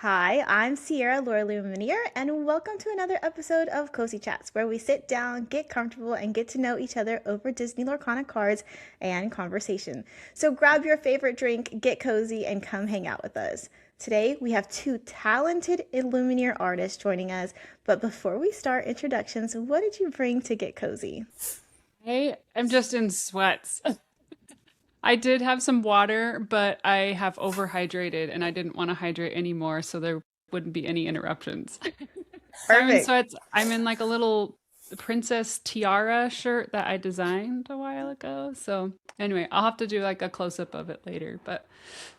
Hi, I'm Sierra Laura Lumineer, and welcome to another episode of Cozy Chats, where we sit down, get comfortable, and get to know each other over Disney Lorcana cards and conversation. So grab your favorite drink, get cozy, and come hang out with us. Today, we have two talented Illumineer artists joining us, but before we start introductions, what did you bring to get cozy? Hey, I'm just in sweats. I did have some water, but I have overhydrated and I didn't want to hydrate anymore, so there wouldn't be any interruptions. So I'm in Perfect. sweats. I'm in like a little princess tiara shirt that I designed a while ago. So anyway, I'll have to do like a close up of it later. But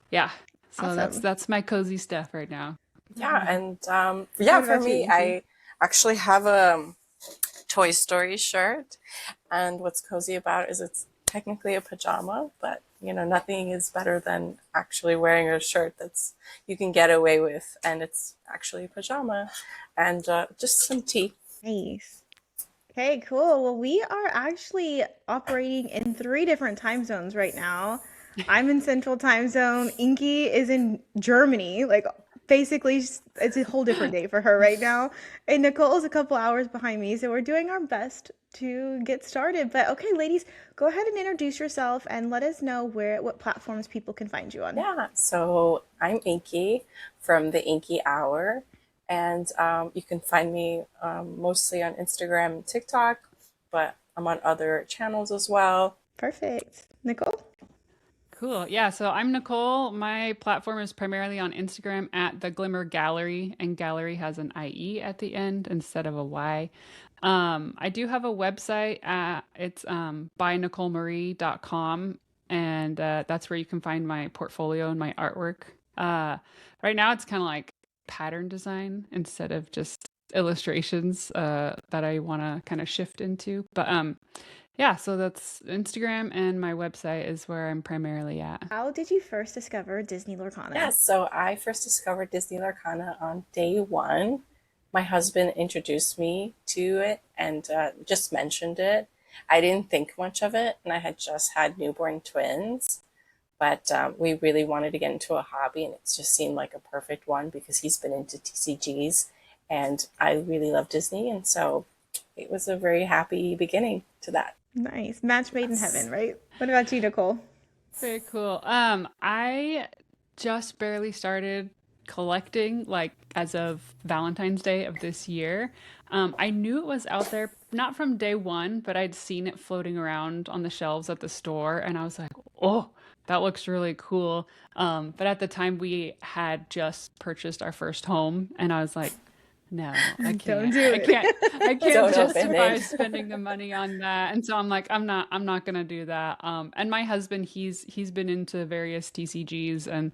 yeah, so that's Awesome. that's my cozy stuff right now. Yeah, and What for about you, me, Inky? I actually have a Toy Story shirt, and what's cozy about it is it's technically a pajama, but nothing is better than actually wearing a shirt that's you can get away with, and it's actually a pajama, and just some tea. Nice. Okay, cool. Well, we are actually operating in three different time zones right now. I'm in Central Time Zone. Inky is in Germany. Like, basically, it's a whole different day for her right now. And Nicole is a couple hours behind me. So we're doing our best to get started. But okay, ladies, go ahead and introduce yourself and let us know what platforms people can find you on. Yeah, so I'm Inky from the Inky Hour, and you can find me mostly on Instagram and TikTok, but I'm on other channels as well. Perfect. Nicole? Cool. Yeah. So I'm Nicole. My platform is primarily on Instagram at the Glimmer Gallery, and gallery has an IE at the end instead of a Y. I do have a website. It's bynicolemarie.com, and that's where you can find my portfolio and my artwork. Uh, right now, it's kind of like pattern design instead of just illustrations that I want to kind of shift into. But yeah, so that's Instagram, and my website is where I'm primarily at. How did you first discover Disney Yeah, Lorcana? so I first discovered Disney Lorcana on day one. My husband introduced me to it and just mentioned it. I didn't think much of it, and I had just had newborn twins, but we really wanted to get into a hobby, and it just seemed like a perfect one because he's been into TCGs, and I really love Disney, and so it was a very happy beginning to that. Nice. Match made in heaven, Yes. right? What about you, Nicole? Very cool. I just barely started collecting like as of Valentine's Day of this year. I knew it was out there, not from day one, but I'd seen it floating around on the shelves at the store, and I was like, oh, that looks really cool. But at the time, we had just purchased our first home, and I was like, no, I Don't can't. do I can't. I it. can't Don't open justify it. spending the money on that. And so I'm like, I'm not gonna do that. And my husband, he's been into various TCGs and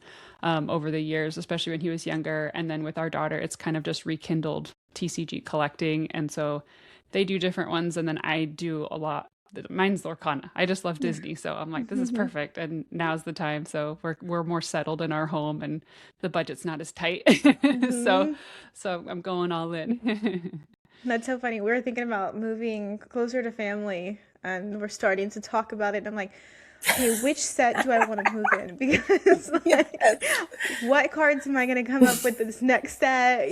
over the years, especially when he was younger. And then with our daughter, it's kind of just rekindled TCG collecting. And so they do different ones, and then I do a lot. Mine's Lorcana. I just love Disney, so I'm like, this is perfect, and now's the time. So we're more settled in our home, and the budget's not as tight. so Hmm. so I'm going all in. That's so funny. We were thinking about moving closer to family, and we're starting to talk about it. I'm like, okay, which set do I want to move in? Because like, Yes. what cards am I gonna come up with this next set?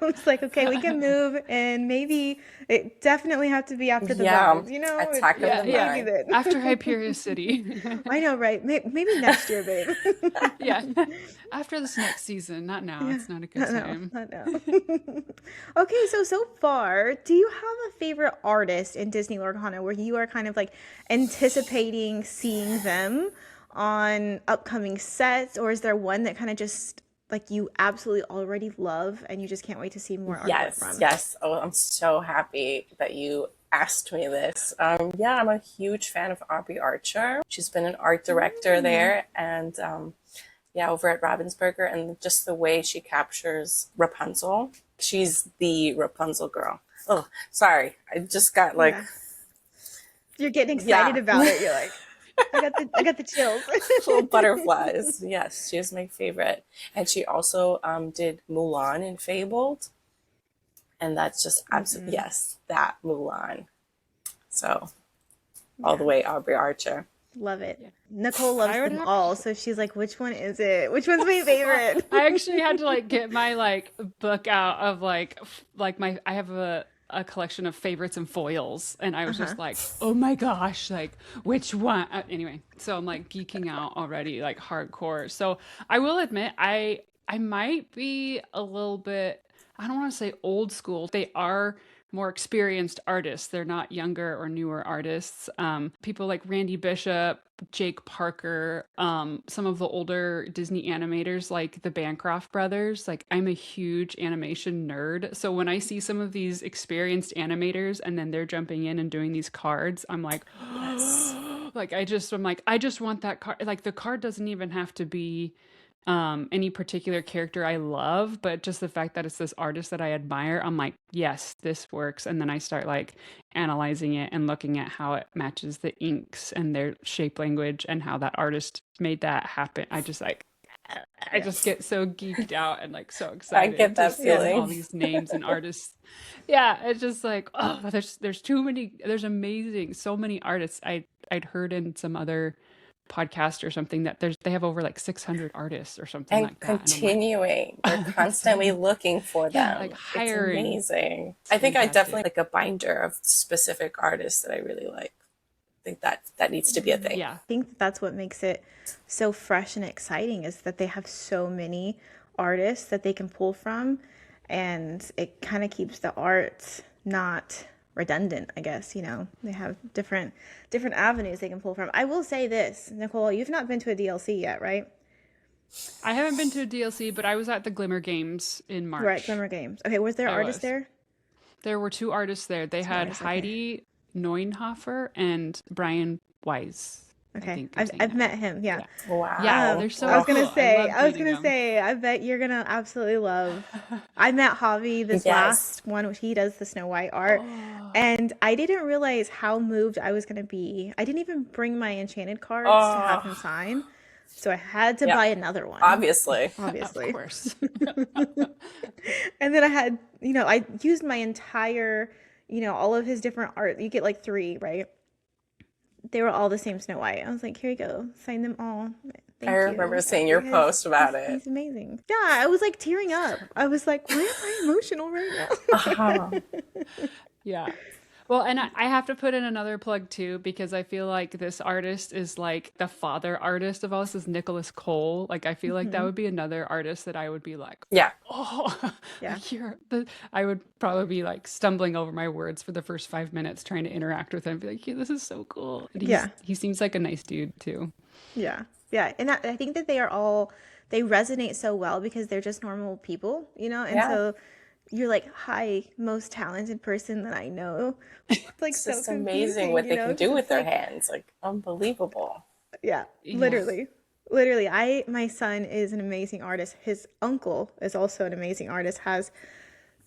It's like, okay, we can move, and maybe it definitely have to be after the Yeah. vibes. Attack of Yeah, the Maybe yeah. Mind. then. After Hyperion City. I know, right? Maybe next year, babe. Yeah. After this next season, not now. Yeah, It's not a good I know, time. I know. Okay, so far, do you have a favorite artist in Disney Lorcana where you are kind of like anticipating seeing them on upcoming sets, or is there one that kind of just like you absolutely already love and you just can't wait to see more artwork Yes, from? yes. Oh, I'm so happy that you asked me this. Yeah, I'm a huge fan of Aubrey Archer. She's been an art director Mm, there, and yeah, over at Ravensburger, and just the way she captures Rapunzel. She's the Rapunzel girl. Oh, sorry. I just got like, yeah, you're getting excited yeah, about it. You're like, I got the chills. little butterflies. Yes, she is my favorite. And she also did Mulan in Fabled. And that's just absolutely, Hmm. yes, that Mulan. So all the Yeah. way Aubrey Archer. Love it. Yeah. Nichole loves I would them have all, so she's like, which one is it? Which one's my favorite? I actually had to like get my like book out of like my I have a collection of favorites and foils, and I was Uh-huh. just like, oh my gosh, like which one? Anyway, so I'm like geeking out already, like hardcore. So I will admit, I might be a little bit. I don't want to say old school. They are more experienced artists. They're not younger or newer artists. People like Randy Bishop, Jake Parker, some of the older Disney animators like the Bancroft brothers. Like I'm a huge animation nerd. So when I see some of these experienced animators and then they're jumping in and doing these cards, I'm like, Yes. I'm like, I just want that card. Like the card doesn't even have to be any particular character I love, but just the fact that it's this artist that I admire, I'm like, yes, this works. And then I start like analyzing it and looking at how it matches the inks and their shape language and how that artist made that happen. I Yeah. just get so geeked out and like so I excited get to that see all feeling. these names and artists. Yeah, it's just like, oh, there's too many, there's amazing, so many artists. I'd heard in some other podcast or something that they have over like 600 artists or something And like that, and I'm like, continuing. They're constantly continuing, looking for yeah, like them. It's hiring. amazing. It's I think I definitely fantastic. like a binder of specific artists that I really like. I think that needs to be a thing. Yeah. I think that that's what makes it so fresh and exciting is that they have so many artists that they can pull from, and it kind of keeps the art not redundant, I guess, you know. They have different avenues they can pull from. I will say this, Nichole, you've not been to a DLC yet, right? I haven't been to a DLC, but I was at the Glimmer Games in Right, March. Glimmer Games. Okay, was there I artists was. there? There were two artists there. They Two had artists, okay. Heidi Neuenhofer and Brian Wise. I Okay, think I'm I've saying I've that met right. him. Yeah. Yeah. Yeah, Wow. they're I so was Oh, gonna cool. I say, loved I was meeting gonna them. say, I bet you're gonna absolutely love. I met Javi this yes. last one, which he does the Snow White art, Oh. and I didn't realize how moved I was gonna be. I didn't even bring my Enchanted cards to have Oh, him sign, so I had to yeah. buy another one, Obviously. Of obviously. course. And then I had, I used my entire, all of his different art. You get like three, right? They were all the same Snow White. I was like, here you go, sign them all. I Thank remember you. seeing your Because post about it. he's amazing. Yeah, I was like tearing up. I was like, why am I emotional right Uh-huh. now? Yeah. Well, and I have to put in another plug too, because I feel like this artist is like the father artist of all this is Nicholas Cole. Like I feel like that Hmm. would be another artist that I would be like, Yeah. oh, Yeah. like I would probably be like stumbling over my words for the first 5 minutes trying to interact with him. Be like, yeah, this is so cool. And Yeah. he seems like a nice dude too. Yeah. Yeah. And I think that they resonate so well because they're just normal people, And Yeah. so you're like, hi, most talented person that I know. It's like It's so just amazing what confusing, they can because do with it's their like, hands. Like, unbelievable. yeah, Yeah. literally. Literally, my son is an amazing artist. His uncle is also an amazing artist, has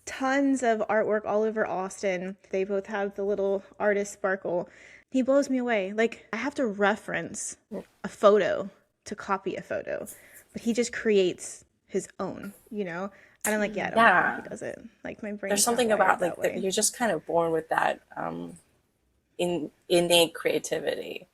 tons of artwork all over Austin. They both have the little artist sparkle. He blows me away. Like, I have to reference a photo to copy a photo, but he just creates his own. And I'm like, yeah, I don't know how he Yeah. does it. Like, my There's brain's not something wired about that like that way. you're just kind of born with that innate creativity.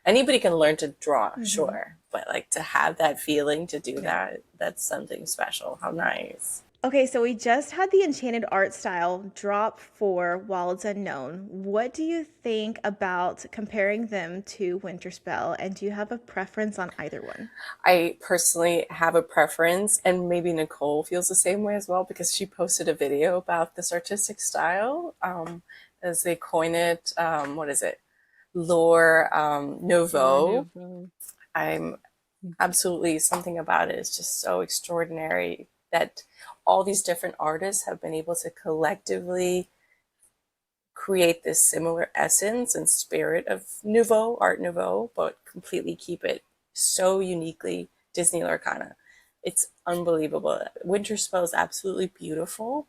Anybody can learn to draw, Hmm. sure, but like to have that feeling to do Yeah. that, that's something special. How nice. Okay, so we just had the Enchanted art style drop for Wilds Unknown. What do you think about comparing them to Winterspell, and do you have a preference on either one? I personally have a preference, and maybe Nichole feels the same way as well because she posted a video about this artistic style, as they coin it. What is it? Lore Lore Nouveau. Nouveau. I'm absolutely something about it is just so extraordinary that all these different artists have been able to collectively create this similar essence and spirit of Art Nouveau, but completely keep it so uniquely Disney Lorcana. It's unbelievable. Winterspell is absolutely beautiful,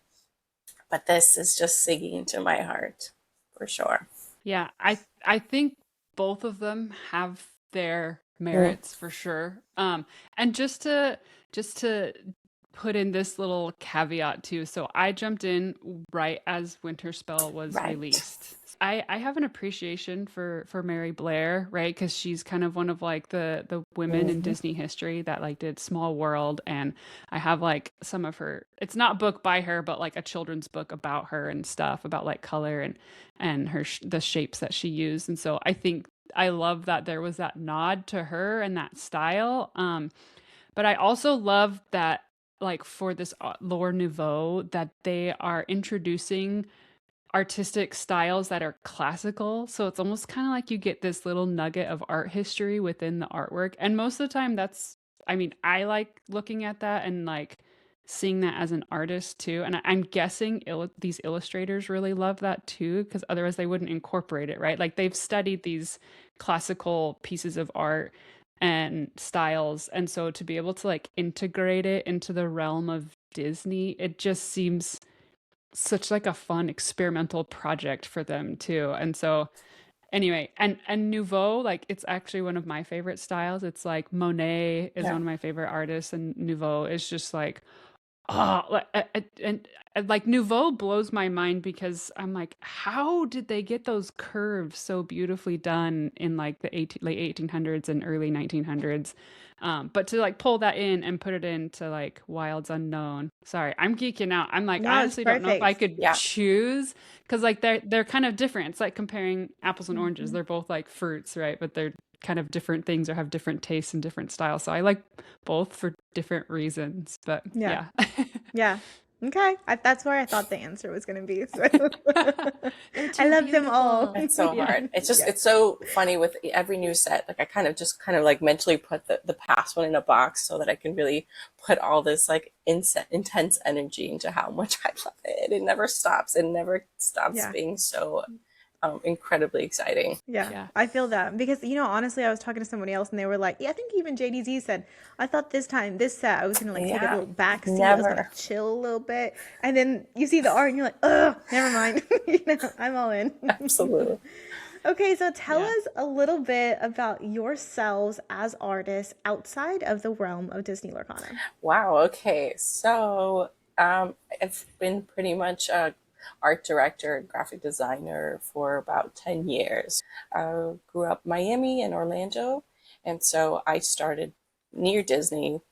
but this is just singing to my heart for sure. Yeah, I think both of them have their Mm. merits for sure. And just to put in this little caveat too. So I jumped in right as Winterspell was Right. released. I have an appreciation for Mary Blair, right? Because she's kind of one of like the women in Hmm. Disney history that like did Small World, and I have like some of her. It's not a book by her, but like a children's book about her and stuff about like color and her the shapes that she used. And so I think I love that there was that nod to her and that style. But I also love that, like, for this Lore Nouveau, that they are introducing artistic styles that are classical. So it's almost kind of like you get this little nugget of art history within the artwork. And most of the time, I mean, I like looking at that and like seeing that as an artist too. And I'm guessing these illustrators really love that too, because otherwise they wouldn't incorporate it, right? Like they've studied these classical pieces of art and styles. And so to be able to like integrate it into the realm of Disney, it just seems such like a fun experimental project for them too. And so anyway, and Nouveau, like it's actually one of my favorite styles. It's like Monet is Yeah. one of my favorite artists, and Nouveau is just like, oh, and like Nouveau blows my mind because I'm like, how did they get those curves so beautifully done in like the late 1800s and early 1900s? But to like pull that in and put it into like Wilds Unknown. Sorry, I'm geeking out. I'm like, I No, it's honestly don't know if I perfect. could Yeah. choose because like they're kind of different. It's like comparing apples and oranges. Mhm. They're both like fruits, right? But they're kind of different things or have different tastes and different styles. So I like both for different reasons. But Yeah. yeah. Yeah. Okay. That's where I thought the answer was going to be. So They're I too love them all. It's beautiful. so Yeah. hard. It's just, Yeah. it's so funny with every new set. Like I kind of like mentally put the past one in a box so that I can really put all this like intense energy into how much I love it. It never stops. It never stops Yeah. being so incredibly exciting. Yeah. Yeah. I feel that because, honestly, I was talking to somebody else and they were like, yeah, I think even JDZ said, I thought this set, I was going to like take a Yeah, little back seat. I was going to never. chill a little bit. And then you see the art and you're like, ugh, never mind. I'm all in. Absolutely. Okay, so tell Yeah. us a little bit about yourselves as artists outside of the realm of Disney Lorcana. Wow. Okay. So I've been pretty much a art director and graphic designer for about 10 years. I grew up Miami and Orlando, and so I started near Disney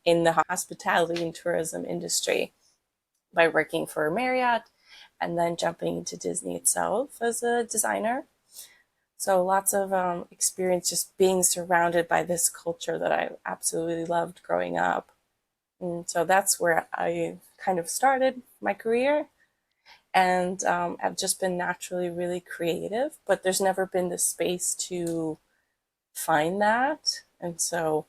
in the hospitality and tourism industry by working for Marriott and then jumping into Disney itself as a designer. So lots of experience just being surrounded by this culture that I absolutely loved growing up. And so that's where I kind of started my career. And I've just been naturally really creative, but there's never been the space to find that. And so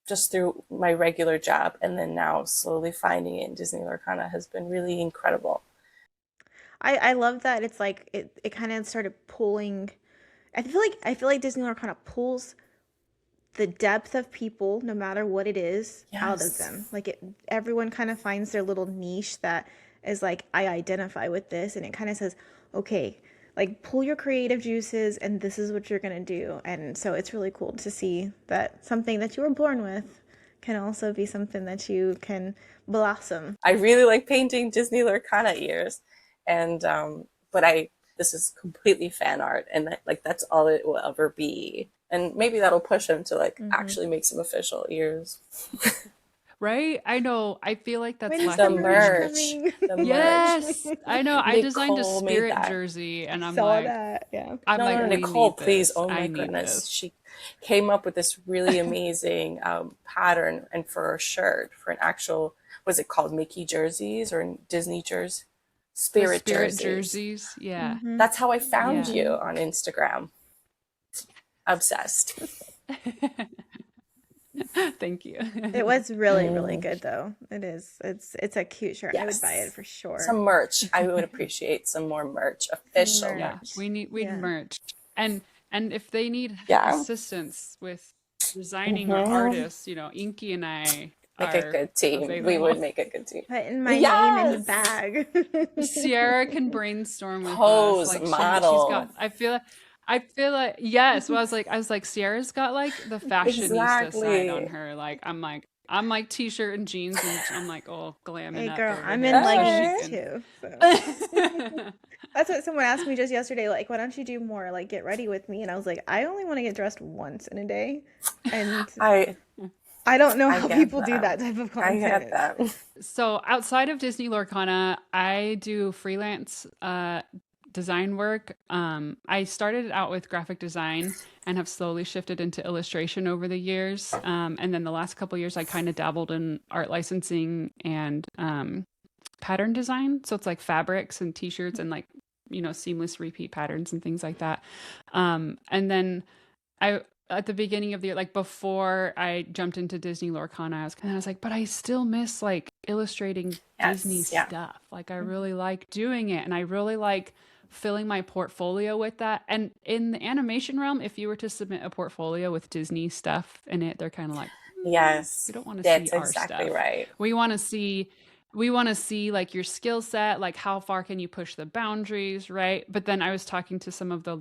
just through my regular job and then now slowly finding it in Disney Lorcana has been really incredible. I love that it's like it kind of started pulling. I feel like Disney kind of pulls the depth of people, no matter what it is, out of Yes. them. Everyone kind of finds their little niche that is like, I identify with this, and it kind of says, okay, like pull your creative juices, and this is what you're gonna do. And so it's really cool to see that something that you were born with can also be something that you can blossom. I really like painting Disney Lorcana ears, and but this is completely fan art, and like that's all it will ever be. And maybe that'll push him to like Mm-hmm. actually make some official ears. Right? I know. I feel like that's When's The the lacking merch behind. merch, coming? the merch. Yes. I know. I designed a Nichole made spirit that. jersey and Saw that. Yeah. I'm No, like, no, we Nichole, need please. this. Oh my I need goodness. this. She came up with this really amazing pattern and for a shirt, for an actual, was it called Mickey jerseys or Disney jerseys? The Spirit spirit jerseys. jerseys. Yeah. Mm-hmm. That's how I found Yeah. you Mm-hmm. on Instagram. Obsessed. Thank you. It was really, really Mm, good though. It is. It's a cute shirt. I would buy it yes. for sure. Some merch. I would appreciate some more merch, Some official Yeah, merch. merch. we'd Yeah. merch. And if they need Yeah. assistance with designing or Hmm. artists, Inky and I Make a are good team. We would available. make a good team. Putting my name in the Yes. bag. Sierra can brainstorm with us. Pose, Like she's model. got I feel like yes. Well, I was like Sierra's got like the fashionista side on Exactly. her. Like I'm like I'm like t-shirt and jeans, and I'm like, oh, glamming Hey up girl, over I'm here. in So she leggings Okay. too. So can. that's what someone asked me just yesterday. Like, why don't you do more? Like, get ready with me. And I was like, I only want to get dressed once in a day, and I I don't know I how get people do that. that type of I get content. that. So outside of Disney Lorcana, I do freelance design work. I started out with graphic design and have slowly shifted into illustration over the years. And then the last couple years, I kind of dabbled in art licensing and pattern design. So it's like fabrics and t-shirts and like, seamless repeat patterns and things like that. And then I at the beginning of the year, like before I jumped into Disney Lorcana, I was like, but I still miss like illustrating Disney Yes, yeah. stuff. Like I really like doing it, and I really like filling my portfolio with that. And in the animation realm, if you were to submit a portfolio with Disney stuff in it, they're kind of like, Yes, we don't want to see that's our exactly stuff. right. We want to see like your skill set, like how far can you push the boundaries, right? But then I was talking to some of the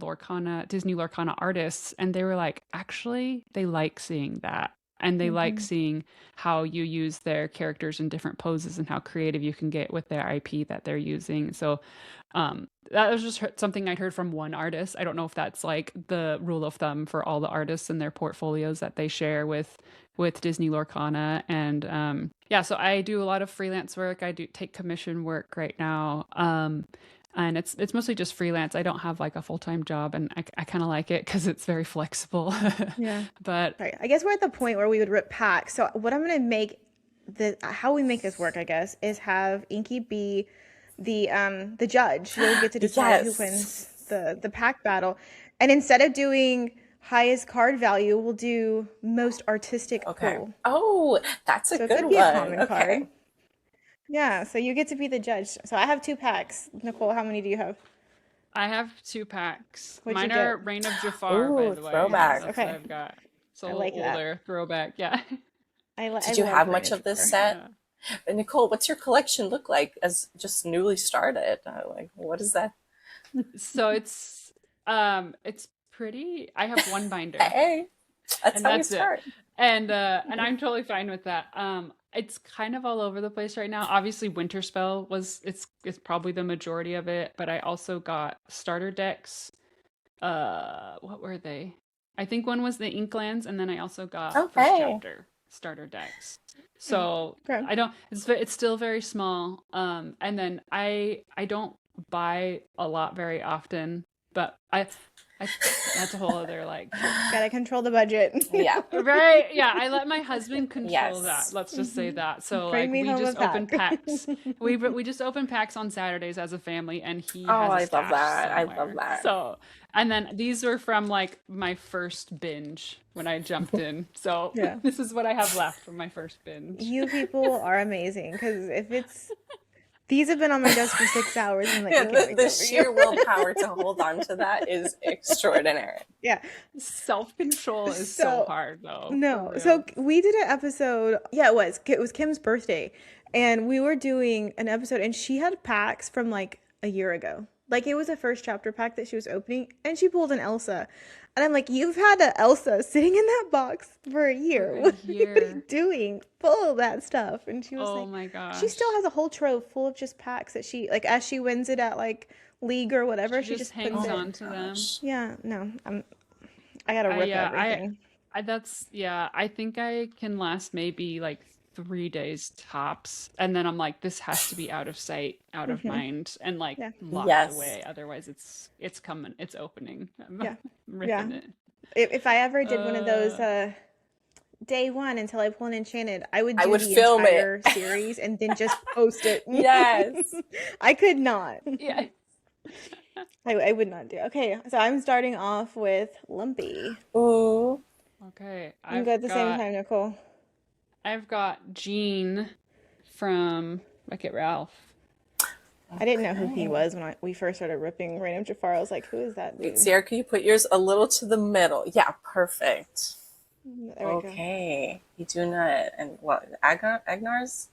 Disney Lorcana artists, and they were like, actually, they like seeing that. And they like Hmm. seeing how you use their characters in different poses and how creative you can get with their IP that they're using. So that was just something I'd heard from one artist. I don't know if that's like the rule of thumb for all the artists and their portfolios that they share with Disney Lorcana. And yeah, so I do a lot of freelance work. I do take commission work right now. And it's mostly just freelance. I don't have like a full-time job, and I kind of like it because it's very flexible. Yeah. But Right. I guess we're at the point where we would rip packs. So what I'm gonna make how we make this work, I guess, is have Inky be the judge. You'll get to decide who Yes. wins the pack battle. And instead of doing highest card value, we'll do most artistic Okay. pull. Oh, that's a So it good could be a one. common Okay. card. Yeah, so you get to be the judge. So I have 2 packs. Nichole, how many do you have? I have 2 packs. What'd you Mine are get? Reign of Jafar, by Ooh, the way. Nice. throwback. That's what Okay. I've got. It's a I little like that. older throwback. Yeah. I Did you love have Rain much of of this Jafar. set? Yeah. Nichole, what's your collection look like as just newly started? Like, what is that? So it's pretty. I have one binder, Hey, that's and how we that's it. start. And I'm totally fine with that. It's kind of all over the place right now. Obviously, Winterspell it's probably the majority of it, but I also got starter decks. What were they? I think one was the Inklands, and then I also got first Okay. chapter starter decks. Hmm. So Okay. I don't. It's still very small. And then I don't buy a lot very often, but I that's a whole other like. Gotta control the budget. Yeah. Right. Yeah, I let my husband control that. Yes. Let's just say Mhm. that. So Bring like me we home a just open pack. packs. We just open packs on Saturdays as a family, and he Oh, has a I love stash that. I love somewhere. that. So, and then these were from like my first binge when I jumped in. So Yeah. this is what I have left from my first binge. You people are amazing because if it's these have been on my desk for 6 hours and I'm like, Yeah, I can't wait the to open you. sheer willpower to hold on to that is extraordinary. Yeah. Self-control is so So hard though, for no. So real. we did an episode. Yeah, it was Kim's birthday, and we were doing an episode, and she had packs from like a year ago. Like it was a first chapter pack that she was opening, and she pulled an Elsa, and I'm like, you've had an Elsa sitting in that box for a For year. a What are you year. doing? Pull that stuff, and she was Oh like, my she still gosh. has a whole trove full of just packs that she like as she wins it at like league or whatever, She she just just puts hangs Oh it. my on to them. gosh. Yeah, no, I gotta I rip yeah, everything. that's yeah, I think I can last maybe like 3 days tops. And then I'm like, this has to be out of sight, out of Hmm. mind, and like Yeah, locked Yes. away. Otherwise it's coming, it's opening. I'm yeah, yeah. ripping it. If I ever did one of those Uh day one until I pull an Enchanted, I would I do would the film it. entire series and then just post it. Yes. I could not. yeah. I would not do. Okay, so I'm starting off with Lumpy. Ooh. Okay. You can go at the same time, Nichole. I've got Jean from Wreck-It Ralph. I didn't know who he Okay. was when we first started ripping Reign of Jafar. I was like, who is that Wait, dude? Sierra, can you put yours a little to the middle? Yeah, perfect. There we go. Okay. You doing that and what? Agnars?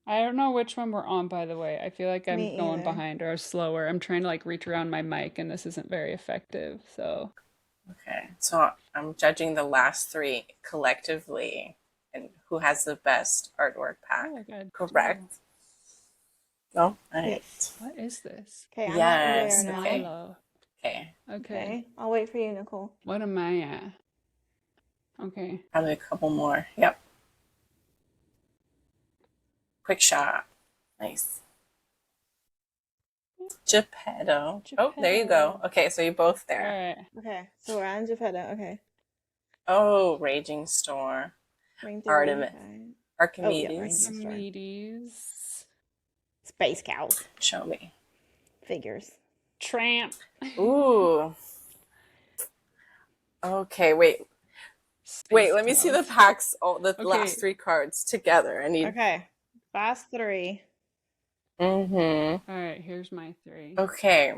I don't know which one we're on, by the way. I feel like I'm Me going either. behind or slower. I'm trying to like reach around my mic, and this isn't very effective. So Okay. So I'm judging the last three collectively, and who has the best artwork pack. Oh, good. Correct? No? All right. Yes. What is this? Okay, I'm at rare Yes. now. Okay. Milo. Okay. Okay. I'll wait for you, Nichole. What am I at? Okay. Probably a couple more. Yep. Quick shot. Nice. Geppetto. Oh, there you go. Okay, so you're both All there. right. Okay, so we're on Geppetto. Okay. Oh, Raging Storm. Ring Artemis. 385. Archimedes. Raging- Archimedes. Space cows. Show me. Figures. Tramp. Ooh. Okay, wait. Space Let me see the cows. packs, all the Okay. last 3 cards together. I need. Okay. Last 3. Mm-hmm. All right, here's my 3. Okay.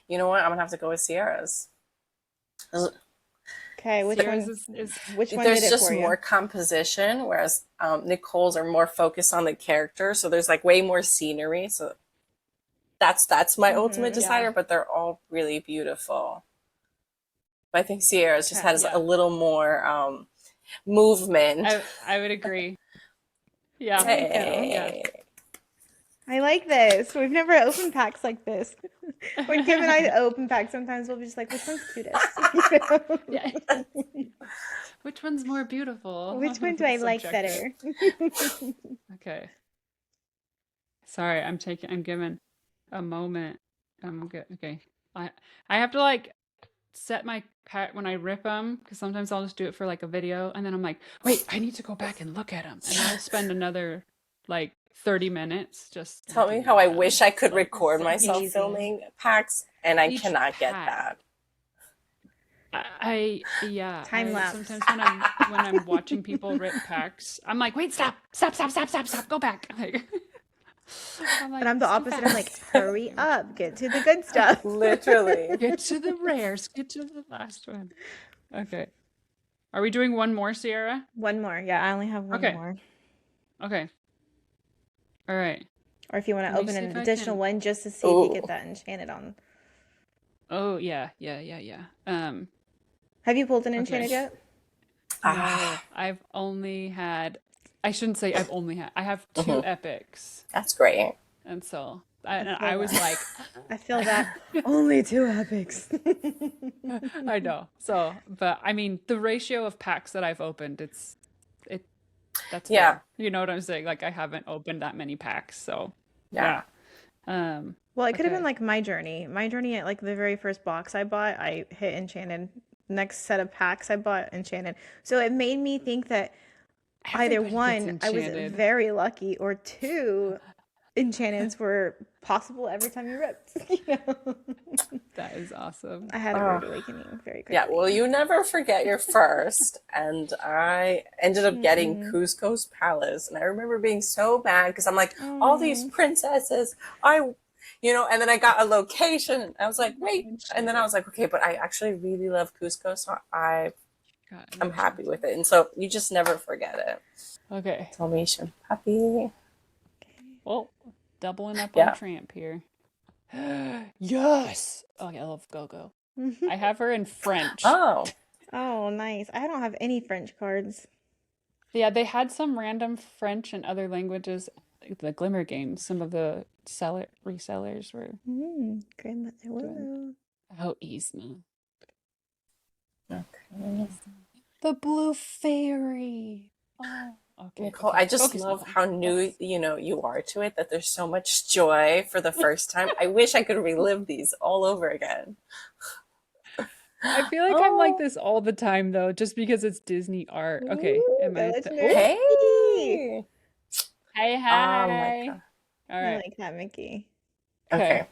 You know what? I'm gonna have to go with Sierra's. Okay, which Sierra's one? is Which one There's did it just for you? more composition, whereas Nichole's are more focused on the character. So there's like way more scenery. So that's my ultimate decider. Yeah. But they're all really beautiful. But I think Sierra's just Okay, has yeah. a little more movement. I would agree. Yeah. Hey. I like this. We've never opened packs like this. When Kim and I open packs, sometimes we'll be just like, which one's cutest? You know? Yeah. Which one's more beautiful? Which one do I like Subjective. better? Okay. Sorry, I'm giving a moment. I'm good. Okay. I have to like set my pack when I rip them, because sometimes I'll just do it for like a video and then I'm like, wait, I need to go back and look at them, and I'll spend another like 30 minutes just Tell me looking how at I them. wish I could Like, record so myself easy. filming packs, and I Each cannot get pack. that. Yeah. Time lapse. Sometimes when I'm watching people rip packs, I'm like, wait, stop, go back. Like, But I'm the "It's too opposite. I'm like, fast." hurry up, get to the good stuff. Literally. Get to the rares. Get to the last one. Okay. Are we doing one more, Sierra? One more. Yeah, I only have one Okay. more. Okay. All right. Or if you want Let to me open see an if I additional can- one just to see if you Ooh. get that enchanted on. Oh, yeah. Have you pulled an Okay. enchanted yet? Ah, No, I've only had, I shouldn't say I've only had, I have 2 epics. that's great. And so feel I was that. like, I feel that. Only 2 epics. I know. So, but I mean, the ratio of packs that I've opened, that's Yeah. fair. You know what I'm saying? Like, I haven't opened that many packs, so Yeah. yeah. Well, it could have been Okay. like my journey. My journey at like the very first box I bought, I hit enchanted. Next set of packs I bought enchanted. So it made me think that either Everybody gets one, I was enchanted. very lucky, or 2 enchantments were possible every time you ripped. You know? That is awesome. I had a rude awakening very quickly. Yeah, well, you never forget your first. And I ended up getting Mm-mm. Cusco's Palace. And I remember being so mad because I'm like, all these princesses, and then I got a location. I was like, wait. And then I was like, okay, but I actually really love Cusco. So I'm happy with it. And so you just never forget it. Okay. Dalmatian puppy. Well, doubling up Yeah. on Tramp here. Yes. Oh, I love Go-Go. I have her in French. Oh, Oh, nice. I don't have any French cards. Yeah, they had some random French and other languages. The Glimmer games, some of the resellers were Grandmother Willow. out easy. okay. The Blue Fairy. Oh, okay. Nichole, okay. I just Focus, love Nichole. how new you are to it, that there's so much joy for the first time. I wish I could relive these all over again. I feel like I'm like this all the time though, just because it's Disney art. Okay, am I? legendary. Hey! Hey, Oh hi. my god. All I right. like that, Mickey. Okay.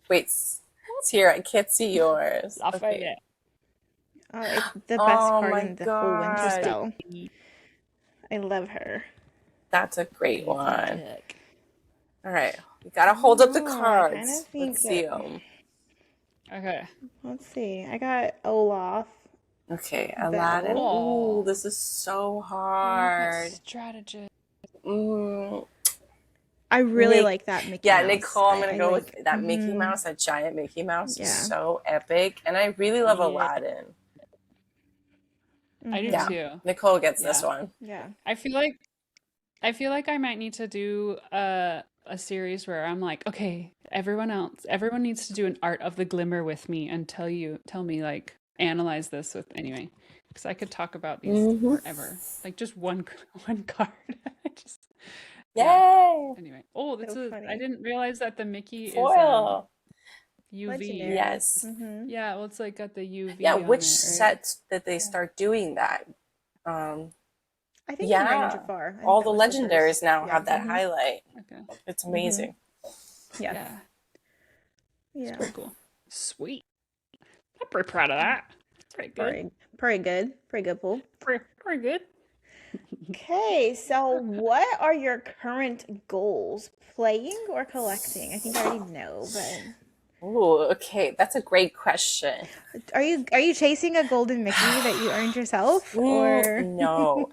Wait, it's here. I can't see yours. Lafayette. Oh, it's the best Oh card my in the God. whole Winterspell. I love her. That's a great one. Look. All right. We gotta hold up the Oh, I cards. kinda think Let's see that- them. Okay. Let's see. I got Olaf. Okay, Aladdin. Aw. Ooh, this is so hard. Strategist. Mm, I really Nick- like that Mickey yeah, Mouse. Nichole, I'm gonna I go like- with that Mickey mhm. Mouse, that giant Mickey Mouse Yeah. is so epic. And I really love Yeah. Aladdin. I do Yeah, too. Nichole gets this Yeah. one. Yeah. I feel like I feel like I might need to do a series where I'm like, okay, everyone needs to do an art of the Glimmer with me and tell me like analyze this with anyway, because I could talk about these Hmm. forever. Like just one one card. I just yeah. Yay! Anyway. Oh, So I funny. didn't realize that the Mickey is Foil. UV. Legendary. Yes. Mm-hmm. Yeah, well it's like got the Yeah, UV on which it, right? sets did they Yeah. start doing that? Um, I think in Reign of yeah, Jafar. I think all that the was the first. legendaries now Yeah. have that Mm-hmm. highlight. Okay. It's Mm-hmm. amazing. Yeah. Yeah. It's Yeah. pretty cool. Sweet. I'm pretty proud of that. Pretty good. Pretty good. Pretty good, Pool. Pretty good. Okay, so what are your current goals? Playing or collecting? I think I already know, but Ooh, okay, that's a great question. are you chasing a golden Mickey that you earned yourself, or No,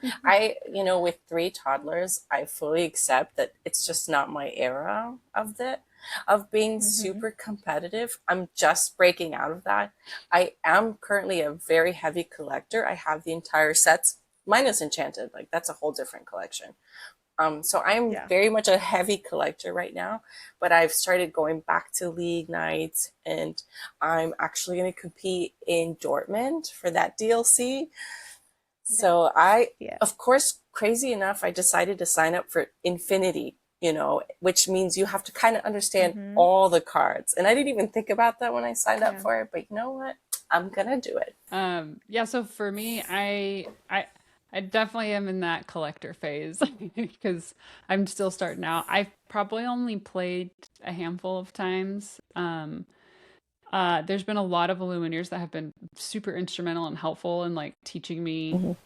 with 3 toddlers, I fully accept that it's just not my era of being Mhm. super competitive. I'm just breaking out of that. I am currently a very heavy collector. I have the entire sets, minus Enchanted. Like that's a whole different collection. So I'm Yeah. very much a heavy collector right now, but I've started going back to league nights, and I'm actually going to compete in Dortmund for that DLC. So Yeah. of course, crazy enough, I decided to sign up for Infinity, which means you have to kind of understand Mhm. all the cards. And I didn't even think about that when I signed up Yeah. for it, but you know what? I'm gonna do it. Yeah, so for me, I definitely am in that collector phase because I'm still starting out. I've probably only played a handful of times. There's been a lot of Illumineers that have been super instrumental and helpful in like teaching me Mhm.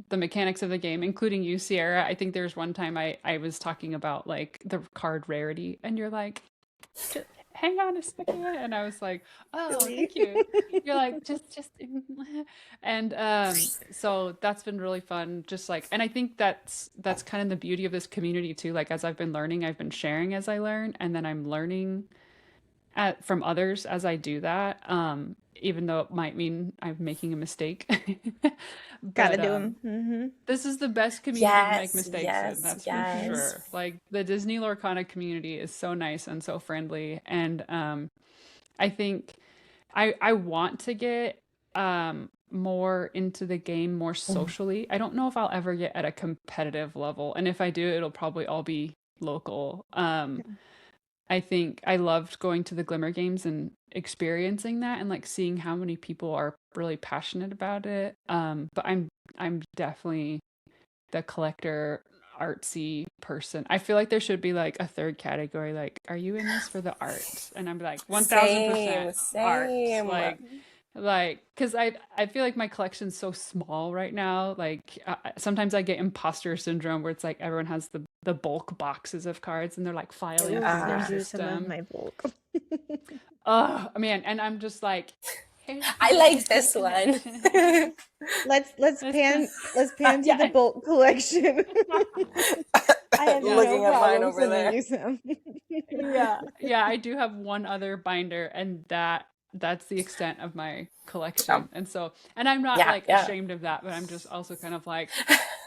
the mechanics of the game, including you, Sierra. I think there's one time I was talking about like the card rarity, and you're like, just hang on a second, and I was like, oh, Silly. thank you. You're like just and so that's been really fun, just like, and I think that's kind of the beauty of this community too. Like as I've been learning, I've been sharing as I learn, and then I'm learning from others as I do that, even though it might mean I'm making a mistake. Gotta But do them. Mhm. this is the best community to make Yes, mistakes in, yes, that's for yes. Mhm. sure. Like the Disney Lorcana community is so nice and so friendly, and I think I want to get more into the game more Mhm. socially. I don't know if I'll ever get at a competitive level, and if I do, it'll probably all be local. I think I loved going to the Glimmer games and experiencing that and like seeing how many people are really passionate about it. But I'm definitely the collector artsy person. I feel like there should be like a third category, like, are you in this for the art? And I'm like 1000% Same, art. same. Because I feel like my collection's so small right now. Like sometimes I get imposter syndrome where it's like everyone has the bulk boxes of cards and they're like filing Ooh, through their Yeah. send you some of system. my bulk. Oh man, and I'm just like, here's I my like Disney this one. connection. Let's It's kind pan to yeah, the bulk collection. I have yeah. no Looking at mine problem over sending there. you some. Yeah, I do have one other binder, and that's the extent of my Yeah, collection. And I'm not yeah, like yeah. ashamed of that, but I'm just also kind of like,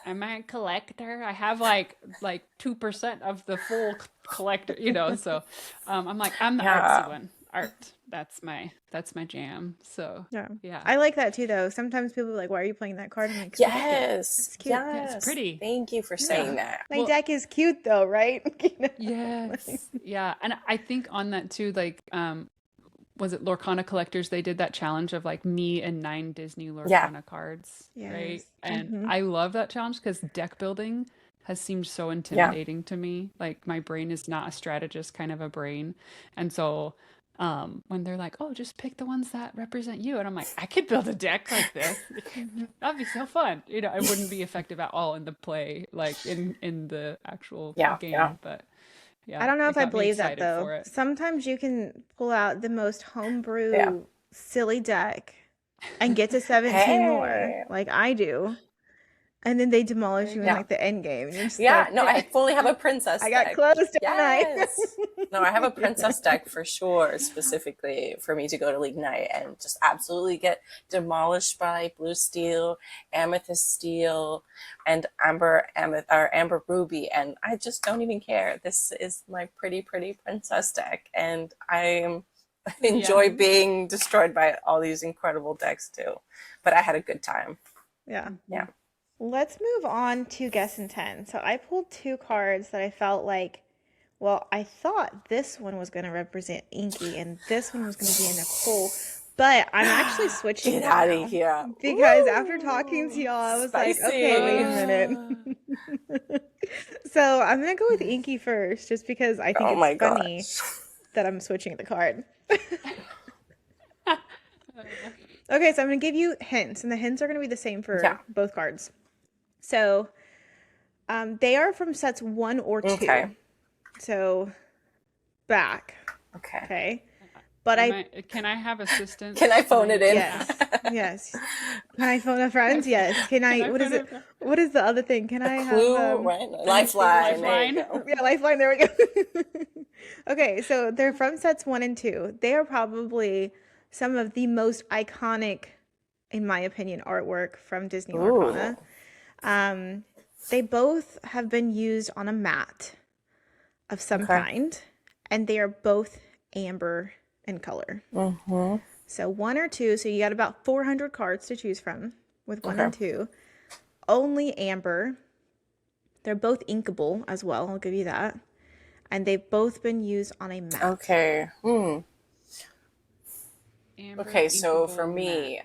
am I a collector? I have like 2% of the full collector, so I'm like, I'm the artsy Yeah. one. Art. That's my jam. So, Yeah. yeah. I like that too though. Sometimes people are like, why are you playing that card? I'm like, 'cause I like it. Yes, It's cute. Yeah, it's yes. pretty. Thank you for Yeah. saying that. My Well, deck is cute though, right? Like, yes. Yeah, and I think on that too, like was it Lorcana Collectors? They did that challenge of like me and 9 Disney Yeah, Lorcana cards, right? yes. And Mm-hmm. I love that challenge because deck building has seemed so yeah, intimidating to me. Like my brain is not a strategist kind of a brain. And so when they're like, "Oh, just pick the ones that represent you." And I'm like, "I could build a deck like this. Mm-hmm. That'd be so fun." It wouldn't be effective at all in the play, like in the actual yeah, yeah, game, but I yeah, don't know it if I got me believe that excited though. for it. Sometimes you can pull out the most yeah. homebrew silly deck and get to 17 more, Hey, like I do. And then they demolish you in Yeah. like the end game. And you're just Yeah, like, no, I fully have a princess I got deck. close, didn't I? Yes. No, I have a princess deck for sure, specifically for me to go to League Night and just absolutely get demolished by blue steel, amethyst steel, and amber ruby, and I just don't even care. This is my pretty princess deck, and I enjoy being destroyed by all these incredible decks too. But I had a good time. Yeah. Yeah. Let's move on to Guess and 10. So I pulled two cards that I felt like, well, I thought this one was going to represent Inky and this one was going to be a Nichole, but I'm actually switching Get them out now. of here. Because after talking to y'all, I was like, Spicy. okay, wait a minute. So I'm going to go with Inky first, just because I think it's funny that I'm switching the card. Okay, so I'm going to give you hints, and the hints are going to be the same for both cards. So they are from sets 1 or 2. Okay. So back. Okay. But can I have assistance? Can I phone it in? Yes. Yes. Can I phone a friend? Yes. Can I what is it? What is the other thing? Can I clue, have right? Lifeline. Lifeline. Yeah, lifeline. There we go. Okay, so they're from sets 1 and 2. They are probably some of the most iconic, in my opinion, artwork from Disney Lorcana. They both have been used on a mat of some kind, and they are both amber in color. So 1 or 2, so you got about 400 cards to choose from with 1 and 2. Only amber. They're both inkable as well, I'll give you that. And they've both been used on a mat. Okay. Amber, okay, so for inkable me,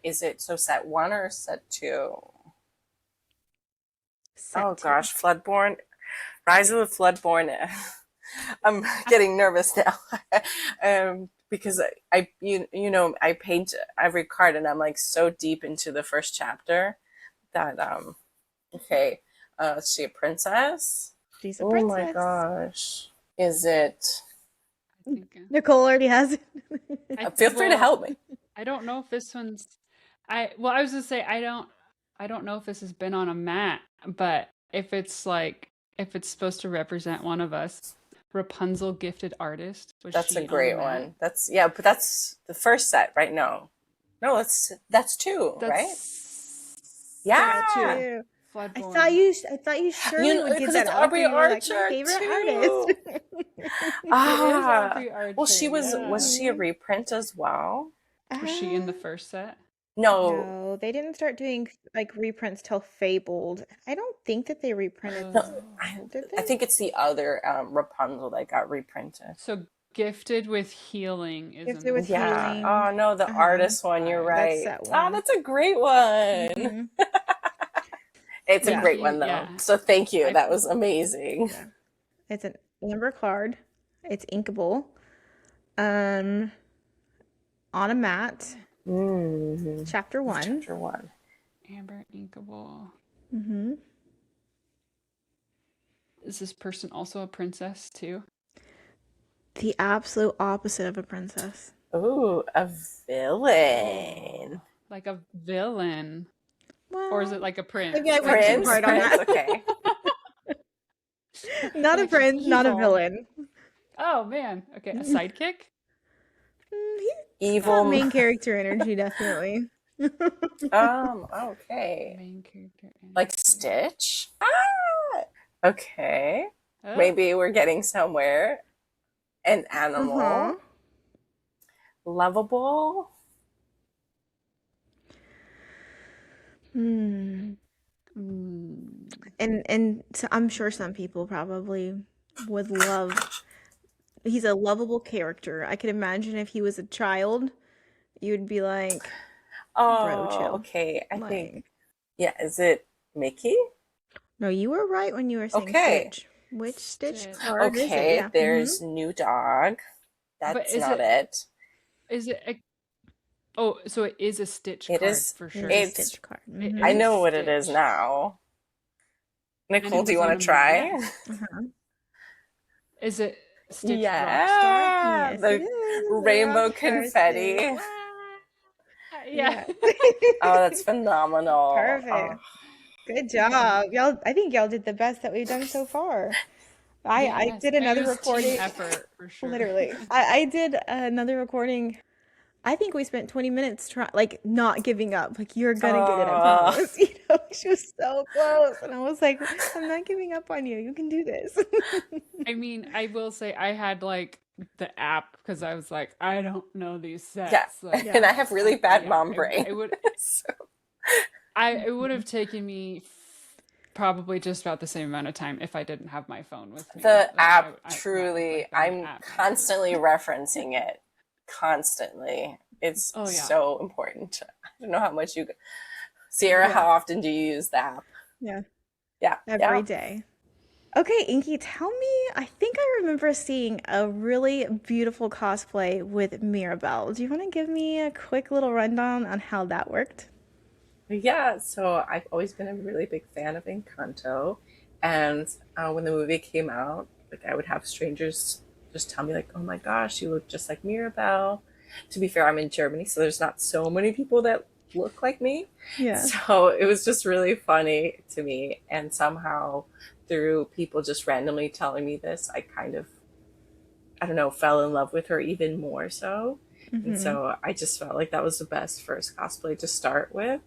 is it set 1 or set 2? Set 2. Gosh, Floodborn. Rise of the Floodborn. I'm getting nervous now. Because I paint every card and I'm like so deep into the first chapter that is she a princess? She's a princess. Oh my gosh. Is it Nichole already has it. feel free to help me. I don't know if this one's I was gonna say I don't know if this has been on a mat, but if it's supposed to represent one of us, Rapunzel Gifted Artist. That's a great one. But that's the first set, right? No, that's 2, right? Yeah. That's 2. I thought you surely would get that. Aubrey Archer, like my favorite artist. Well, she was she a reprint as well? Was she in the first set? No, they didn't start doing like reprints till Fabled. I don't think that they reprinted. I think it's the other Rapunzel that got reprinted. So Gifted with Healing is Gifted with Healing. Oh no, the artist one. You're right. That's that one. That's a great one. It's a great one though. Yeah. So thank you. That was amazing. Yeah. It's an amber card. It's inkable. On a mat. Chapter 1. Chapter 1. Amber inkable. Mm-hmm. Is this person also a princess too? The absolute opposite of a princess. Ooh, a villain. Like a villain. Well, or is it like a prince? Maybe I went too hard on that. Okay. Not a prince, evil. not a villain. Oh man. Okay, a sidekick? Evil main character energy, definitely. Okay. Main character energy. Like Stitch? Okay. Oh. Maybe we're getting somewhere. An animal. Lovable. And so I'm sure some people probably would love. He's a lovable character. I could imagine if he was a child, you'd be like, "Bro, chill." Okay. I think. Yeah. Is it Mickey? No, you were right when you were saying Stitch. Which Stitch card is it? Yeah. There's New Dog. That's not it. Is it? So it is a Stitch card. It is for sure. It's a Stitch card. I know what it is now. Nichole, do you want to try? Is it Stitch Rockstar? Yes, the rainbow confetti. Yeah. Oh, that's phenomenal. Perfect. Good job. Y'all, I think y'all did the best that we've done so far. I Yes, did it another was team recording, effort for sure. literally. I did another recording. I think we spent 20 minutes trying, like, not giving up. Like, you're gonna get it, I Oh, promise. She was so close. And I was like, I'm not giving up on you. You can do this. I mean, I will say I had like the app because I was like, I don't know these yeah. sets. Like, And Yeah. I have really bad yeah, mom brain. it would So it would have taken me probably just about the same amount of time if I didn't have my phone with me. the Like app yeah, truly, like the I'm app made it. constantly referencing it. Constantly. It's Oh yeah. so important. I don't know how much you, Sierra, Yeah. how often do you use the app? Yeah. Yeah. Every Yeah. day. Okay, Inky, tell me, I think I remember seeing a really beautiful cosplay with Mirabelle. Do you want to give me a quick little rundown on how that worked? Yeah, so I've always been a really big fan of Encanto, and when the movie came out, like I would have strangers just tell me like, "Oh my gosh, you look just like Mirabelle." To be fair, I'm in Germany, so there's not so many people that look like me. Yeah. So it was just really funny to me, and somehow through people just randomly telling me this, I kind of, I don't know, fell in love with her even more so. And Mm-hmm. so I just felt like that was the best first cosplay to start with,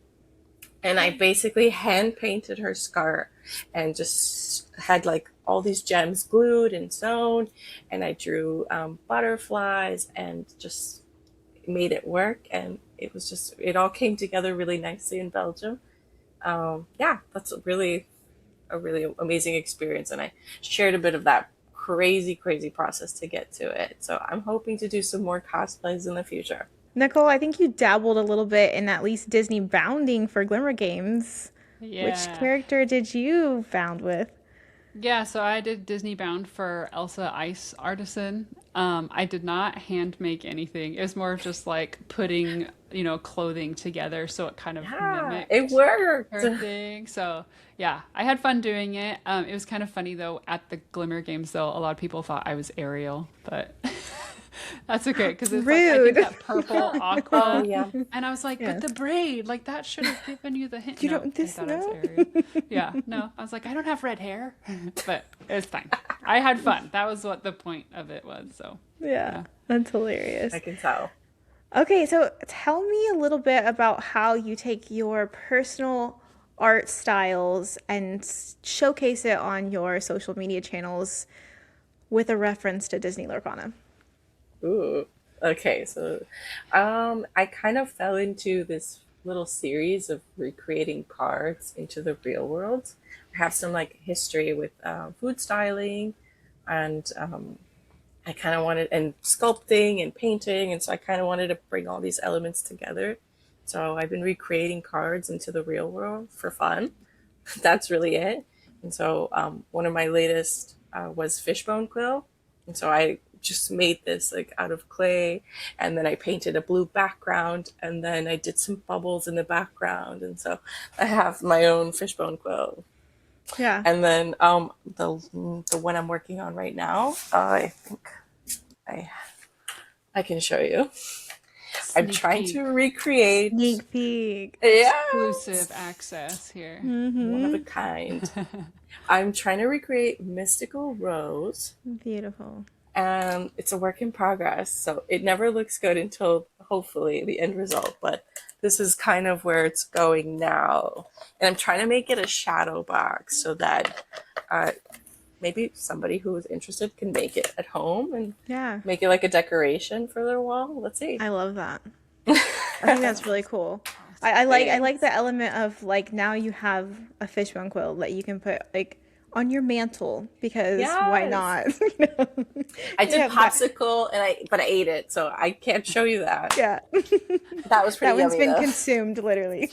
and I basically hand painted her skirt and just had like all these gems glued and sewn, and I drew butterflies and just made it work, and it was just, it all came together really nicely in Belgium. Yeah, that's a really amazing experience, and I shared a bit of that crazy process to get to it. So I'm hoping to do some more cosplays in the future. Nicole, I think you dabbled a little bit in at least Disney bounding for Glimmer Games. Which Yeah. character did you bound with? Yeah, so I did Disney Bound for Elsa Ice Artisan. I did not hand make anything. It was more of just like putting, clothing together so it kind of Yeah, it mimicked worked. her thing. So yeah, I had fun doing it. It was kind of funny though at the Glimmer Games though. A lot of people thought I was Ariel, but that's okay because it's like I think Rude. that purple Oh aqua, yeah. and I was like, but Yeah. the braid, like that should have given you the hint. You No, don't they this thought I was know? Ariel. Yeah, no, I was like, I don't have red hair, but it's fine. I had fun. That was what the point of it was. So Yeah, yeah. that's I hilarious. can tell. Okay, so tell me a little bit about how you take your personal art styles and showcase it on your social media channels with a reference to Disney Lorcana. Ooh. Okay, so I kind of fell into this little series of recreating cards into the real world. I have some like history with food styling, and I kind of wanted, and sculpting and painting, and so I kind of wanted to bring all these elements together. So I've been recreating cards into the real world for fun. That's really it. And so one of my latest was fishbone quill, and so I just made this like out of clay, and then I painted a blue background, and then I did some bubbles in the background, and so I have my own fishbone quill. Yeah. And then the one I'm working on right now, I think I I can show you. I'm Sneak trying to peek, recreate, Sneak peek. exclusive yes, access here. one of a Mm-hmm. kind. I'm trying to recreate Mystical Rose, Beautiful. and it's a work in progress. So it never looks good until hopefully the end result. But this is kind of where it's going now. And I'm trying to make it a shadow box so that uh, maybe somebody who is interested can make it at home and Yeah, make it like a decoration for their wall. Let's see. I love that. I think that's really cool. I like the Thanks. element of like now you have a fishbone quill that you can put like on your mantle because why Yes. not? I did Yeah, that popsicle, and I ate it, so I can't show you that. yeah. That was pretty That one's yummy been though. consumed literally.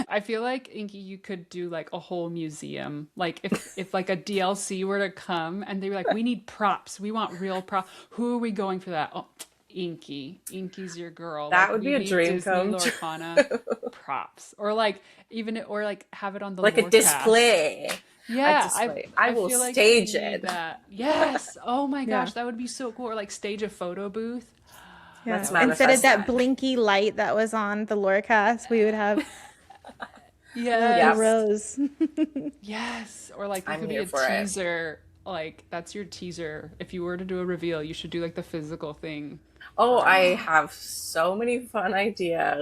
I feel like Inky, you could do like a whole museum. Like if like a DLC were to come and they were like, we need props, we want real prop. Who are we going for that? Oh, Inky. Inky's your girl. That Like would we be a need dream Disney come true. Lorcana props, or like even or like have it on the Like a Lorecast. display. A Yeah, display. I I will feel like we stage need it. that. Yes. Oh my Yeah. gosh, that would be so cool. Or like stage a photo booth. Yeah. Let's That would be Instead of manifest that that. fun. blinky light that was on the Lorecast, we would have Love the Yep, Yes. rose. Yes. Or like it I'm could be here a for it. teaser. Like that's your teaser. If you were to do a reveal, you should do like the physical thing Oh, I first. have so many fun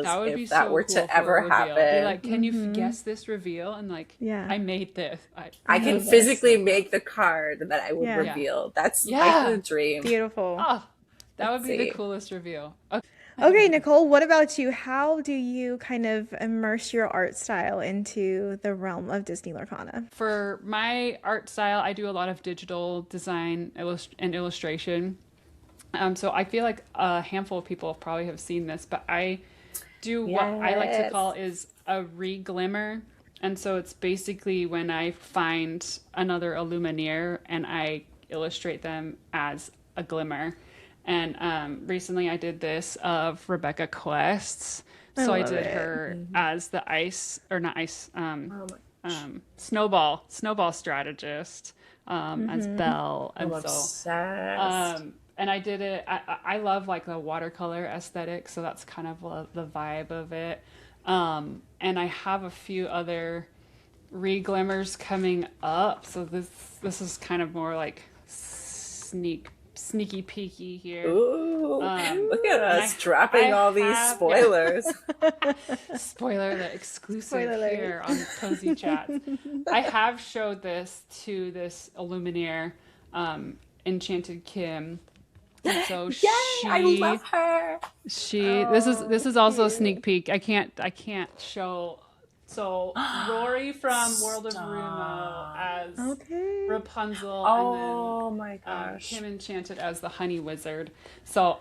That ideas would be if that so were cool to for a ever reveal. Be happen. like, can you Mm-hmm. guess this reveal? And like, Yeah, I made this. I I can love that'd be this. physically so make cool. the card that I would Yeah, Yeah. reveal. That's like the Yeah. dream. beautiful. Oh, that Let's would be the see. coolest reveal. Okay. Okay, Nichole, what about you? How do you kind of immerse your art style into the realm of Disney Lorcana? For my art style, I do a lot of digital design and illustration. So I feel like a handful of people probably have seen this, but I do what I like to call Yes. is a re-glimmer. And so it's basically when I find another Illumineer and I illustrate them as a glimmer. And recently I did this of Rebecca Quest's. I So I love did it. her as the ice, or not ice, Oh my gosh. snowball strategist as Mm-hmm. Belle. I'm And so obsessed. and I did it. I love like the watercolor aesthetic, so that's kind of the vibe of it. And I have a few other re-glimmers coming up, so this is kind of more like sneaky peeky here. Ooh, look at And us I dropping all these have yeah, spoilers. spoiler the exclusive Spoiler alert. here on Cozy Chats. I have showed this to this Illumineer, Enchanted Kim. And so Yay! I love her. this Oh, is also a sneak cute. peek. I can't show. So Rory from World of Rumo Stop. as Okay. Rapunzel, and then Oh my Kim gosh. Enchanted as the Honey Wizard. So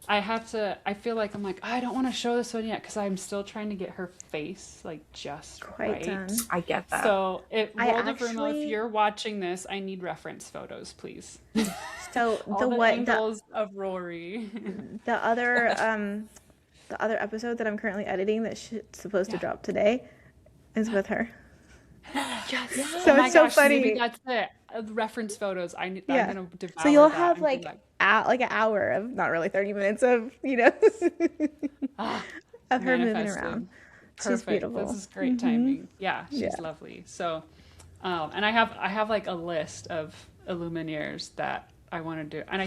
I have to. I feel like I'm like I don't want to show this one yet because I'm still trying to get her face like just Quite right. done. I get that. So I World of Rumo, if actually, you're watching this, I need reference photos, please. so All the the what angles of Rory. the other the other episode that I'm currently editing that supposed to Yeah. drop today is with her. Yes. Oh So my it's so gosh, maybe funny. that's it. Reference photos. I'm Yeah. gonna So devour you'll that have and be like like, like an hour of not really 30 minutes of, ah, of her moving around. manifested. She's Perfect. This beautiful. is great timing. Yeah, Yeah. she's lovely. So, and I have like a list of Illumineers that I want to do, and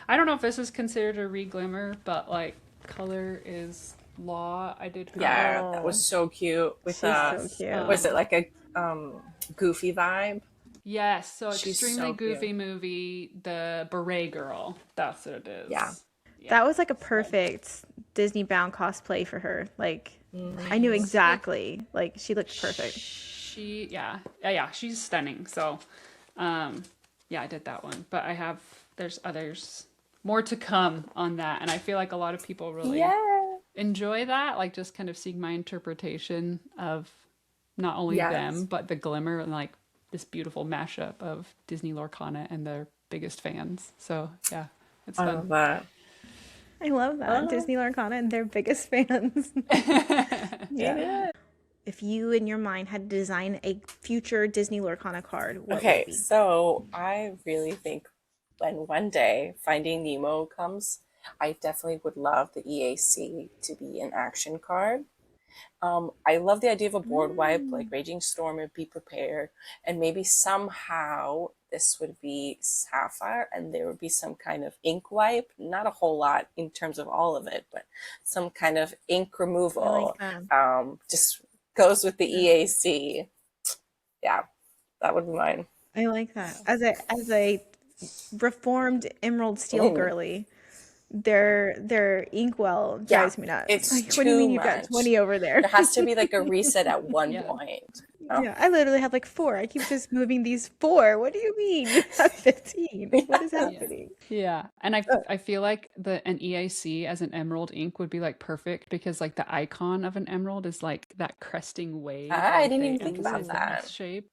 I don't know if this is considered a re-glimmer, but like color is law. I did Yeah, her. that was Oh, so cute with she's so Yes. cute. was it like a goofy vibe? Yes. So She's extremely so cute. goofy movie, the Beret Girl. That's what it Yeah. is. Yeah. That was like a So perfect Disney bound cosplay for her. Like I knew Mm. right. Like exactly. Like she looked perfect. yeah, she's stunning. So, um, yeah, I did that one, but there's others more to come on that, and I feel like a lot of people really Yeah. enjoy that, like just kind of seeing my interpretation of not only them Yes. but the Glimmer and like this beautiful mashup of Disney Lorcana and their biggest fans. So yeah, it's I fun. love that. I love that. Oh, Disney Lorcana and their biggest fans. Yeah. yeah. If you in your mind had to design a future Disney Lorcana card, what would it Okay, be? so I really think when one day Finding Nemo comes, I definitely would love the EAC to be an action card. I love the idea of a board wipe, like Mm, Raging Storm and Be Prepared, and maybe somehow this would be Sapphire and there would be some kind of ink wipe, not a whole lot in terms of all of it, but some kind of ink I like removal. that. Just goes with the Yeah, EAC. Yeah, that would be mine. I like that. As a reformed Emerald Steel Mm. girly, their inkwell Yeah, drives me nuts. it's Like, what do you too mean you've got much. 20 over there? There has to be like a reset at one Yeah. point. Oh. Yeah, I literally have like four. I keep just moving these four. What do you mean you have 15? What is Yeah. Yeah. happening? Yeah. And Oh, I feel like an EIC as an emerald ink would be like perfect because like the icon of an emerald is like that cresting wave. I Like didn't they even think about emphasize the ooh. that. S shape.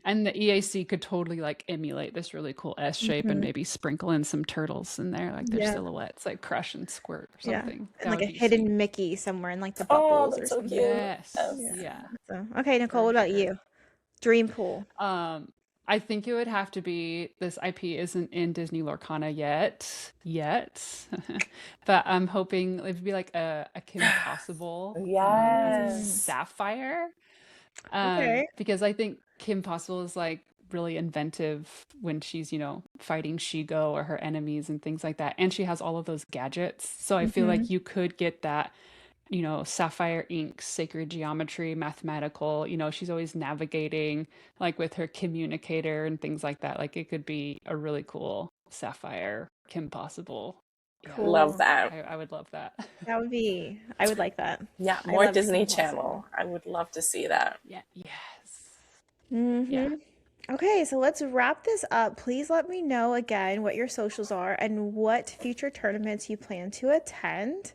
And the EAC could totally like emulate this really cool S shape and Hmm. maybe sprinkle in some turtles in there, like their Yeah, silhouettes, like crush and squirt or yeah. something. And That like would a be sweet. hidden Mickey somewhere in like the Oh, bubbles or that's so something. cute. Yes. Yeah. Yes. Yeah. So, okay, Nichole, For what about sure. you? Dream pool. Um, I think it would have to be this IP isn't in Disney Lorcana yet, but I'm hoping it would be like a Kim Possible as a Mm, Yes. Sapphire, okay. because I think Kim Possible is like really inventive when she's fighting Shigo or her enemies and things like that, and she has all of those gadgets. So I feel Hmm. like you could get that Sapphire Ink, sacred geometry, mathematical. She's always navigating, like with her communicator and things like that. Like it could be a really cool Sapphire Kim Possible. Yeah, Love Cool. that. I would love that. I would like that. Yeah, I more love Disney Kim Possible. Channel. I would love to see that. Yeah, yes. Yeah. Hmm. Okay, so let's wrap this up. Please let me know again what your socials are and what future tournaments you plan to attend.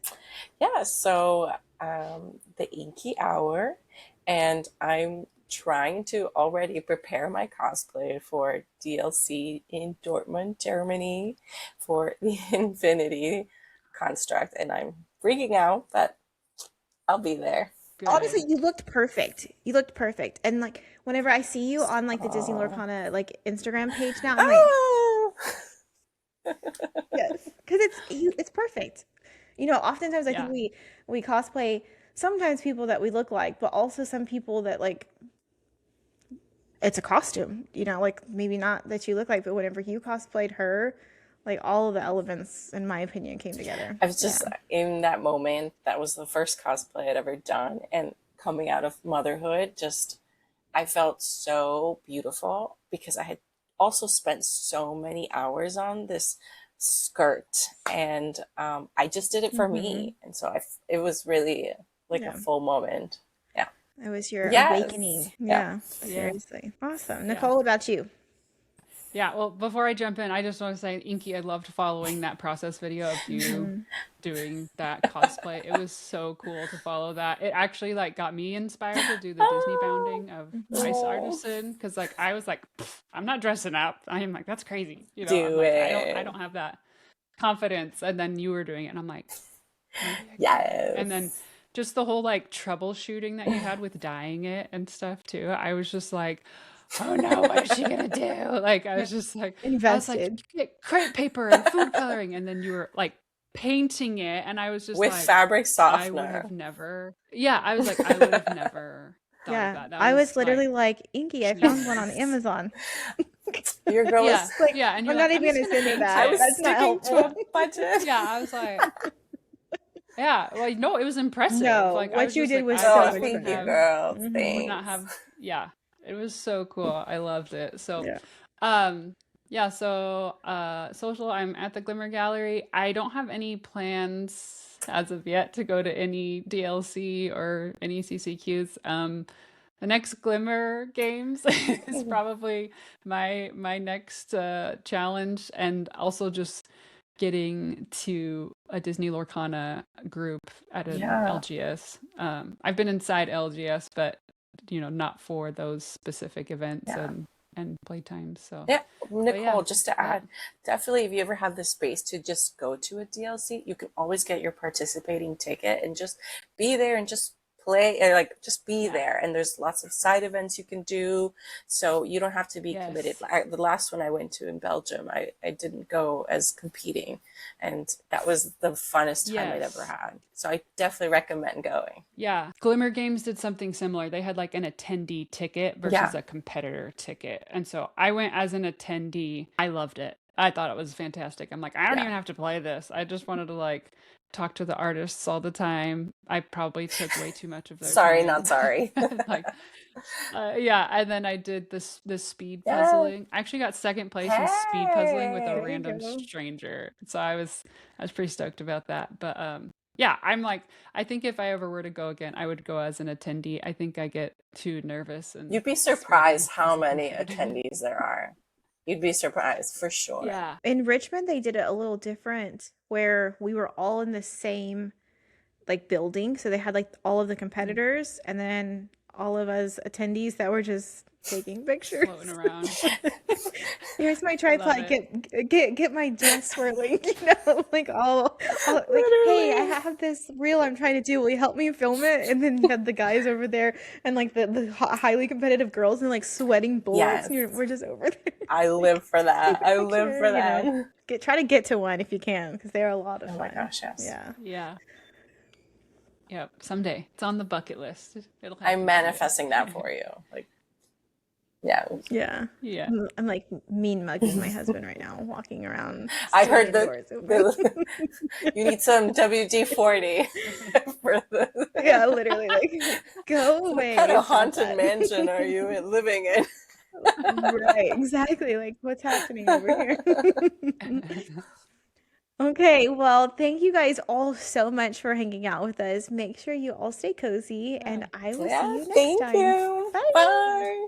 Yeah, so the Inky Hour, and I'm trying to already prepare my cosplay for DLC in Dortmund, Germany for the Infinity construct, and I'm freaking out, but I'll be there. Honestly, Good. you looked perfect. You looked perfect. And like whenever I see you on like the Disney Oh. Lorcana like Instagram page now, I'm like, Oh. yes, because it's perfect. Oftentimes I think Yeah. we cosplay sometimes people that we look like, but also some people that like it's a costume, like maybe not that you look like, but whenever you cosplayed her, like all of the elements, in my opinion, came together. I was Yeah. just in that moment, that was the first cosplay I'd ever done, and coming out of motherhood, just I felt so beautiful because I had also spent so many hours on this skirt, and I just did it for Hmm. me, and so it was really like a Yeah. full moment. Yeah. It was your Yes. awakening. Yeah. Yeah. Yeah. Seriously. Awesome. Yeah. Nicole, what about you? Yeah, well, before I jump in, I just want to say, Inky, I loved following that process video of you Hmm. doing that cosplay. It was so cool to follow that. It actually like got me inspired to do the Disney Oh, bounding of Hmm. Ice oh, Artisan because like I was like, "Pff, I'm not dressing up. I am like that's crazy. I'm do like I it. don't have that confidence. And then you were doing it, and I'm like, maybe I can. And then Yes. just the whole like troubleshooting that you had with dyeing it and stuff too. I was just like, oh no, what is she gonna do? Like I Yeah. was just like, I was like, Invested. get crepe paper and food coloring, and then you were like painting it, and I was just With like, fabric I would have softener. never. Yeah, I was like, I would have never thought of Yeah. that. That I was was like literally like, Inky, I found one on genius. Amazon. Your girl Yeah, was, Like, yeah, and you're I'm like, not I'm even just gonna gonna send it paint I back. was it. That's not sticking to Yeah, a helpful. budget. yeah, I was like, yeah, well, no, it was impressive. No, Like I what was you just did like, was I Oh, so wouldn't thank you, have expensive. girl. Hmm. would not Thanks. have yeah, it was so cool. I loved it. So Yeah. um yeah, so social, I'm at the Glimmer Gallery. I don't have any plans as of yet to go to any DLC or any CCQs. The next Glimmer games is probably my next challenge, and also just getting to a Disney Lorcana group at an Yeah. LGS. I've been inside LGS, but not for those specific events Yeah. and playtimes. So, Yeah. but yeah, Nichole, just to yeah, add, definitely if you ever have the space to just go to a DLC, you can always get your participating ticket and just be there and just play, or like just be yeah, there. And there's lots of side events you can do. So you don't have to be committed. yes, The last one I went to in Belgium, I didn't go as competing. And that was the funnest time I'd ever yes. had. So I definitely recommend going. Yeah, Glimmer Games did something similar. They had like an attendee ticket Yeah. versus a competitor ticket. And so I went as an attendee. I loved it. I thought it was fantastic. I'm like, I don't Yeah. even have to play this. I just wanted to like talk to the artists all the time. I probably took way too much of their Sorry, not time. sorry. Like, yeah, and then I did this speed Yeah. puzzling. I actually got second place in speed puzzling with a There you Hey. random go. stranger. So I was pretty stoked about that. But yeah, I'm like I think if I ever were to go again, I would go as an attendee. I think I get too nervous and You'd be sweaty surprised how as a many competitor. attendees there are. You'd be surprised for sure. Yeah. In Richmond, they did it a little different where we were all in the same like building. So they had like all of the Mm. competitors and then all of us attendees that were just taking Floating pictures. around. Here's my I love tripod. it. Get my dress swirling. Like all like, hey, I Literally. have this reel I'm trying to do. Will you help me film it? And then you have the guys over there and like the highly competitive girls and like sweating bullets, Yes. and we're just over there. I live for that. Take a I live picture, for that. try to get to one if you can, because they're a lot of Oh my fun. gosh, yes. Yeah. Yeah. Yep. Someday. It's on the bucket list. It'll happen I'm someday. manifesting that for you. Like, yeah. Yeah. Yeah. I'm like mean mugging my husband right now, walking around, I heard swinging doors open. you need some WD-40 for the. Yeah, literally, like, go What away. kind of Stop haunted that. mansion are you living in? Right, exactly. Like, what's happening over here? Okay, well, thank you guys all so much for hanging out with us. Make sure you all stay cozy, and I will see Yeah, you next thank time. you. Bye. Bye.